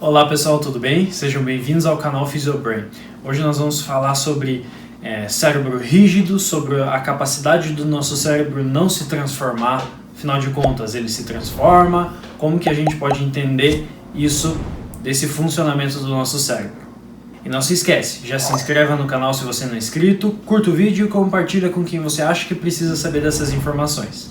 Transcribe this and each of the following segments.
Olá pessoal, tudo bem? Sejam bem-vindos ao canal PhysioBrain. Hoje nós vamos falar sobre cérebro rígido, sobre a capacidade do nosso cérebro não se transformar, afinal de contas ele se transforma, como que a gente pode entender isso, desse funcionamento do nosso cérebro. E não se esquece, já se inscreva no canal se você não é inscrito, curta o vídeo e compartilha com quem você acha que precisa saber dessas informações.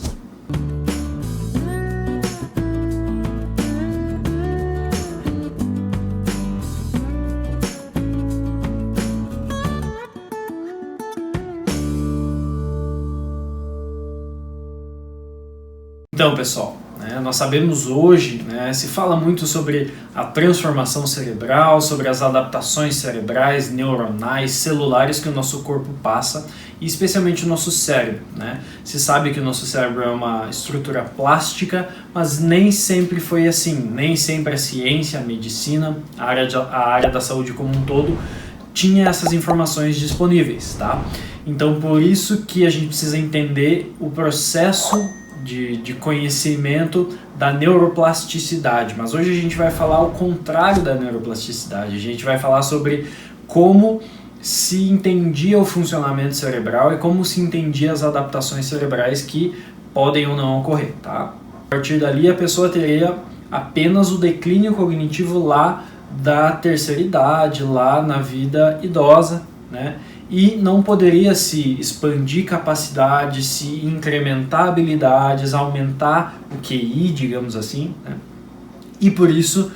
Então, pessoal, nós sabemos hoje, se fala muito sobre a transformação cerebral, sobre as adaptações cerebrais, neuronais, celulares que o nosso corpo passa, e especialmente o nosso cérebro. Se sabe que o nosso cérebro é uma estrutura plástica, mas nem sempre foi assim, nem sempre a ciência, a medicina, a área da saúde como um todo, tinha essas informações disponíveis, tá? Então, por isso que a gente precisa entender o processo de conhecimento da neuroplasticidade, mas hoje a gente vai falar o contrário da neuroplasticidade, a gente vai falar sobre como se entendia o funcionamento cerebral e como se entendia as adaptações cerebrais que podem ou não ocorrer, tá? A partir dali a pessoa teria apenas o declínio cognitivo lá da terceira idade, lá na vida idosa, e não poderia se expandir capacidade, se incrementar habilidades, aumentar o QI, digamos assim, E por isso,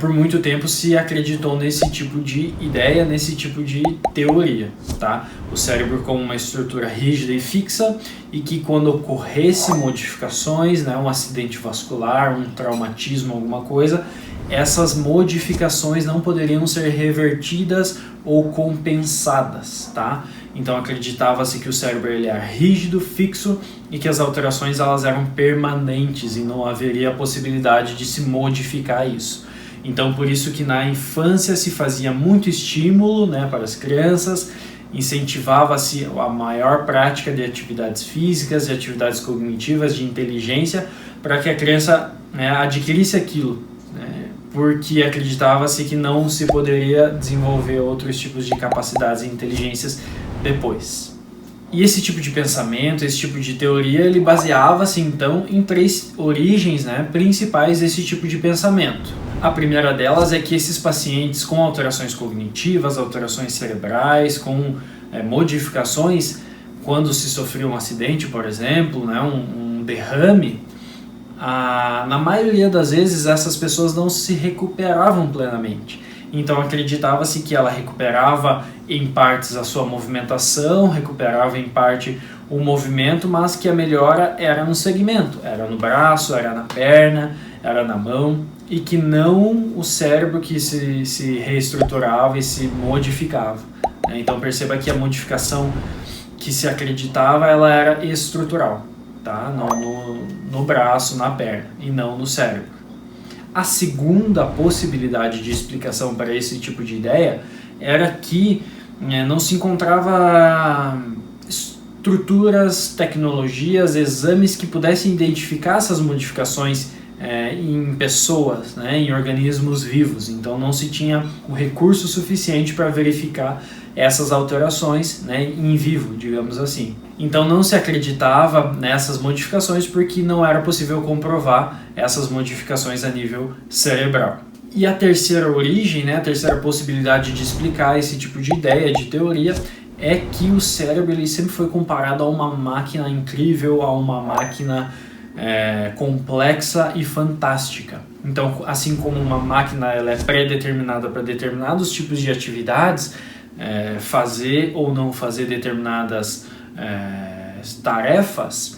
por muito tempo se acreditou nesse tipo de ideia, nesse tipo de teoria, tá? O cérebro como uma estrutura rígida e fixa e que quando ocorresse modificações, um acidente vascular, um traumatismo, alguma coisa, essas modificações não poderiam ser revertidas ou compensadas, tá? Então acreditava-se que o cérebro ele era rígido, fixo e que as alterações elas eram permanentes e não haveria a possibilidade de se modificar isso. Então por isso que na infância se fazia muito estímulo, para as crianças, incentivava-se a maior prática de atividades físicas, de atividades cognitivas, de inteligência, para que a criança adquirisse aquilo. Porque acreditava-se que não se poderia desenvolver outros tipos de capacidades e inteligências depois. E esse tipo de pensamento, esse tipo de teoria, ele baseava-se então em três origens principais desse tipo de pensamento. A primeira delas é que esses pacientes com alterações cognitivas, alterações cerebrais, com modificações, quando se sofreu um acidente, por exemplo, um derrame, na maioria das vezes essas pessoas não se recuperavam plenamente. Então acreditava-se que ela recuperava em partes a sua movimentação, recuperava em parte o movimento, mas que a melhora era no segmento, era no braço, era na perna, era na mão, e que não o cérebro que se reestruturava e se modificava. Então perceba que a modificação que se acreditava ela era estrutural. Tá? No braço, na perna, e não no cérebro. A segunda possibilidade de explicação para esse tipo de ideia era que não se encontrava estruturas, tecnologias, exames que pudessem identificar essas modificações em pessoas, em organismos vivos. Então não se tinha o recurso suficiente para verificar essas alterações em vivo, digamos assim. Então não se acreditava nessas modificações porque não era possível comprovar essas modificações a nível cerebral. E a terceira origem, a terceira possibilidade de explicar esse tipo de ideia, de teoria, é que o cérebro ele sempre foi comparado a uma máquina incrível, a uma máquina complexa e fantástica. Então, assim como uma máquina ela é pré-determinada para determinados tipos de atividades, fazer ou não fazer determinadas tarefas,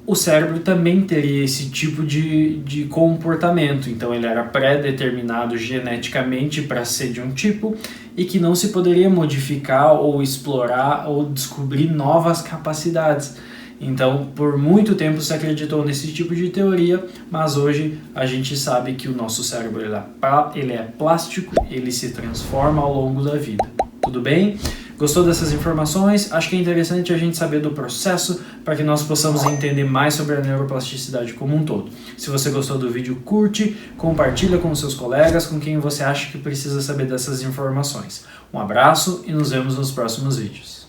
o cérebro também teria esse tipo de comportamento. Então ele era pré-determinado geneticamente para ser de um tipo e que não se poderia modificar ou explorar ou descobrir novas capacidades. Então, por muito tempo se acreditou nesse tipo de teoria, mas hoje a gente sabe que o nosso cérebro ele é plástico, ele se transforma ao longo da vida. Tudo bem? Gostou dessas informações? Acho que é interessante a gente saber do processo para que nós possamos entender mais sobre a neuroplasticidade como um todo. Se você gostou do vídeo, curte, compartilha com seus colegas, com quem você acha que precisa saber dessas informações. Um abraço e nos vemos nos próximos vídeos.